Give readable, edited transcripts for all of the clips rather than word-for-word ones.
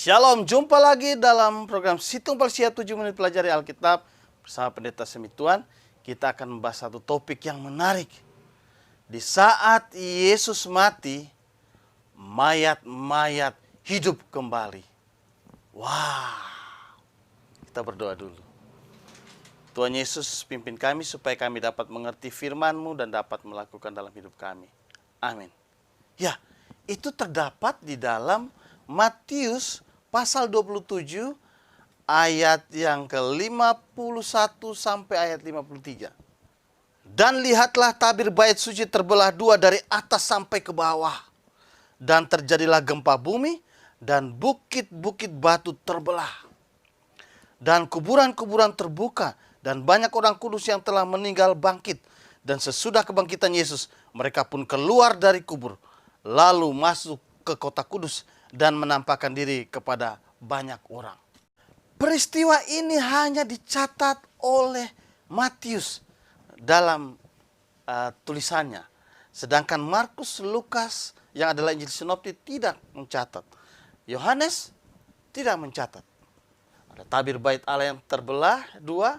Shalom, jumpa lagi dalam program Situng Persia 7 Menit Pelajari Alkitab bersama Pendeta Semituan. Kita akan membahas satu topik yang menarik. Di saat Yesus mati, mayat-mayat hidup kembali. Wah, kita berdoa dulu. Tuhan Yesus, pimpin kami supaya kami dapat mengerti firman-Mu dan dapat melakukan dalam hidup kami. Amin. Ya, itu terdapat di dalam Matius pasal 27 ayat yang ke-51 sampai ayat 53. Dan lihatlah tabir bait suci terbelah dua dari atas sampai ke bawah. Dan terjadilah gempa bumi dan bukit-bukit batu terbelah. Dan kuburan-kuburan terbuka dan banyak orang kudus yang telah meninggal bangkit. Dan sesudah kebangkitan Yesus, mereka pun keluar dari kubur, lalu masuk ke kota kudus dan menampakkan diri kepada banyak orang. Peristiwa ini hanya dicatat oleh Matius dalam tulisannya. Sedangkan Markus, Lukas yang adalah Injil Sinoptik tidak mencatat. Yohanes tidak mencatat. Ada tabir bait Allah yang terbelah dua,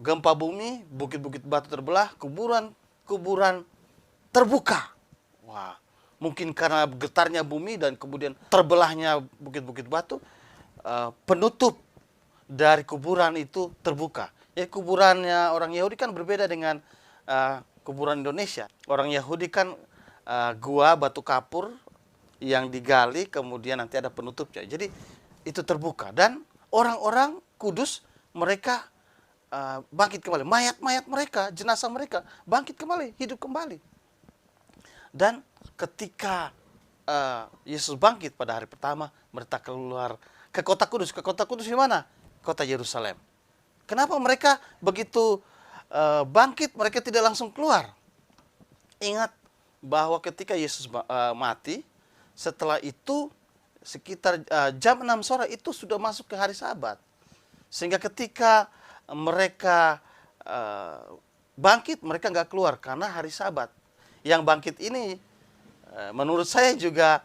gempa bumi, bukit-bukit batu terbelah, kuburan terbuka. Wah, mungkin karena getarnya bumi dan kemudian terbelahnya bukit-bukit batu, penutup dari kuburan itu terbuka. Ya, kuburannya orang Yahudi kan berbeda dengan kuburan Indonesia. Orang Yahudi kan gua batu kapur yang digali, kemudian nanti ada penutupnya. Jadi itu terbuka dan orang-orang kudus mereka bangkit kembali. Mayat-mayat mereka, jenazah mereka bangkit kembali, hidup kembali. Dan ketika Yesus bangkit pada hari pertama, mereka keluar ke kota kudus. Ke kota kudus di mana? Kota Yerusalem. Kenapa mereka begitu bangkit, mereka tidak langsung keluar? Ingat bahwa ketika Yesus mati, setelah itu sekitar jam 6 sore itu sudah masuk ke hari Sabat. Sehingga ketika mereka bangkit, mereka nggak keluar karena hari Sabat. Yang bangkit ini menurut saya juga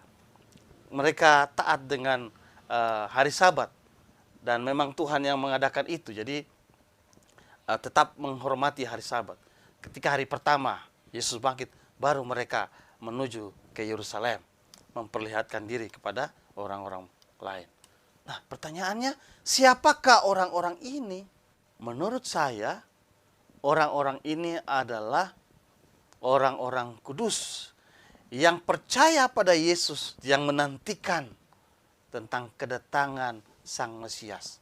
mereka taat dengan hari Sabat. Dan memang Tuhan yang mengadakan itu. Jadi tetap menghormati hari Sabat. Ketika hari pertama Yesus bangkit, baru mereka menuju ke Yerusalem, memperlihatkan diri kepada orang-orang lain. Nah, pertanyaannya, siapakah orang-orang ini? Menurut saya, orang-orang ini adalah orang-orang kudus yang percaya pada Yesus, yang menantikan tentang kedatangan Sang Mesias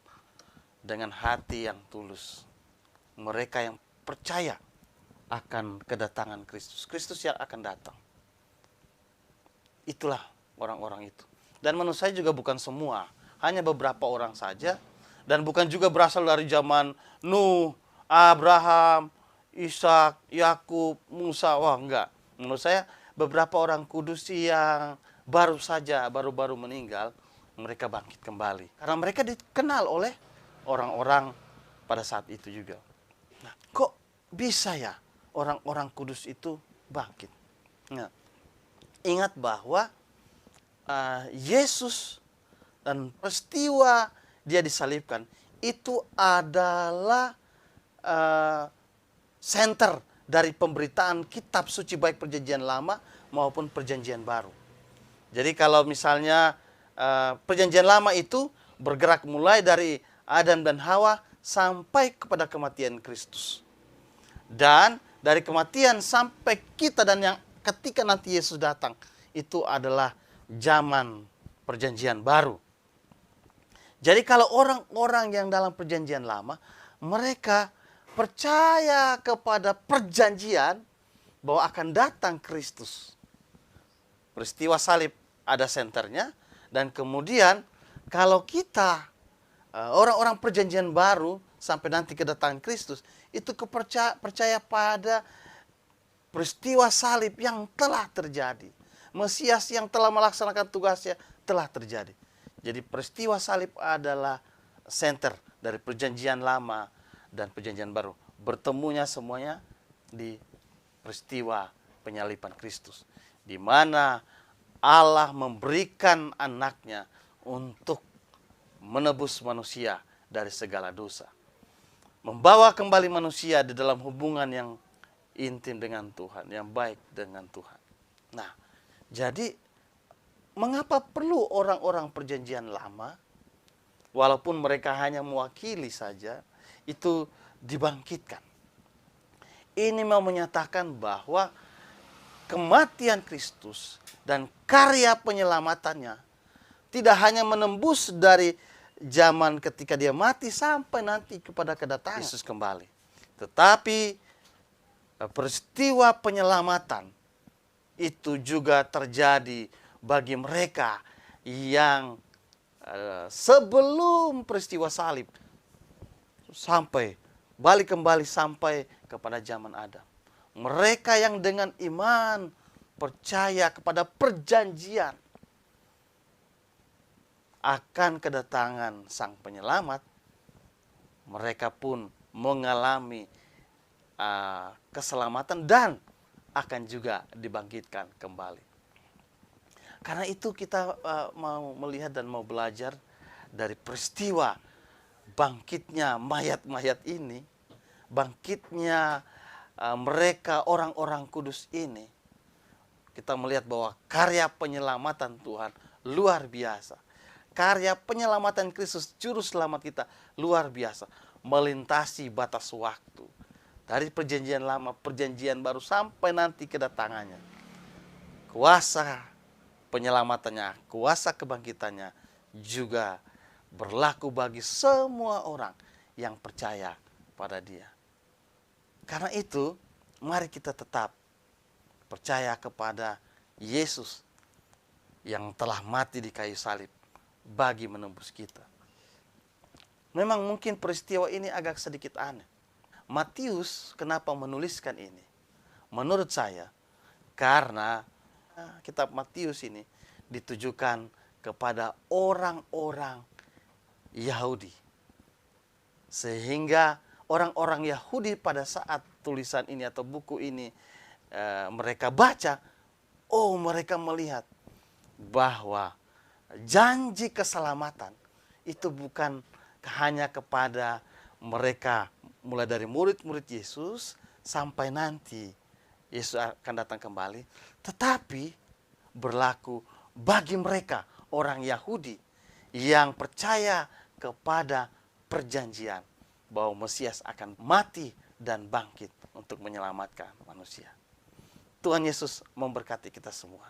dengan hati yang tulus. Mereka yang percaya akan kedatangan Kristus, Kristus yang akan datang. Itulah orang-orang itu. Dan menurut saya juga bukan semua, hanya beberapa orang saja, dan bukan juga berasal dari zaman Nuh, Abraham, Ishak, Yakub, Musa. Wah, enggak. Menurut saya beberapa orang kudus yang baru meninggal, mereka bangkit kembali. Karena mereka dikenal oleh orang-orang pada saat itu juga. Nah, kok bisa ya orang-orang kudus itu bangkit? Nah, ingat bahwa Yesus dan peristiwa dia disalibkan itu adalah center dari pemberitaan kitab suci baik perjanjian lama maupun perjanjian baru. Jadi kalau misalnya perjanjian lama itu bergerak mulai dari Adam dan Hawa sampai kepada kematian Kristus. Dan dari kematian sampai kita dan yang ketika nanti Yesus datang, itu adalah zaman perjanjian baru. Jadi kalau orang-orang yang dalam perjanjian lama, mereka percaya kepada perjanjian bahwa akan datang Kristus. Peristiwa salib ada senternya, dan kemudian kalau kita orang-orang perjanjian baru sampai nanti kedatangan Kristus, itu percaya pada peristiwa salib yang telah terjadi. Mesias yang telah melaksanakan tugasnya telah terjadi. Jadi peristiwa salib adalah center dari perjanjian lama dan perjanjian baru. Bertemunya semuanya di peristiwa penyaliban Kristus. Di mana Allah memberikan anaknya untuk menebus manusia dari segala dosa. Membawa kembali manusia di dalam hubungan yang intim dengan Tuhan, yang baik dengan Tuhan. Nah, jadi mengapa perlu orang-orang perjanjian lama, walaupun mereka hanya mewakili saja, itu dibangkitkan? Ini mau menyatakan bahwa kematian Kristus dan karya penyelamatannya tidak hanya menembus dari zaman ketika dia mati sampai nanti kepada kedatangan Yesus kembali. Tetapi peristiwa penyelamatan itu juga terjadi bagi mereka yang sebelum peristiwa salib sampai balik kembali sampai kepada zaman Adam. Mereka yang dengan iman percaya kepada perjanjian akan kedatangan Sang Penyelamat, mereka pun mengalami keselamatan dan akan juga dibangkitkan kembali. Karena itu kita mau melihat dan mau belajar dari peristiwa bangkitnya mayat-mayat ini, bangkitnya mereka orang-orang kudus ini. Kita melihat bahwa karya penyelamatan Tuhan luar biasa. Karya penyelamatan Kristus juru selamat kita luar biasa, melintasi batas waktu. Dari perjanjian lama, perjanjian baru sampai nanti kedatangannya. Kuasa penyelamatannya, kuasa kebangkitannya juga berlaku bagi semua orang yang percaya pada Dia. Karena itu, mari kita tetap percaya kepada Yesus yang telah mati di kayu salib bagi menembus kita. Memang mungkin peristiwa ini agak sedikit aneh. Matius kenapa menuliskan ini? Menurut saya, karena kitab Matius ini ditujukan kepada orang-orang Yahudi. Sehingga orang-orang Yahudi pada saat tulisan ini atau buku ini mereka baca, mereka melihat bahwa janji keselamatan itu bukan hanya kepada mereka mulai dari murid-murid Yesus sampai nanti Yesus akan datang kembali, tetapi berlaku bagi mereka orang Yahudi yang percaya kepada perjanjian bahwa Mesias akan mati dan bangkit untuk menyelamatkan manusia. Tuhan Yesus memberkati kita semua.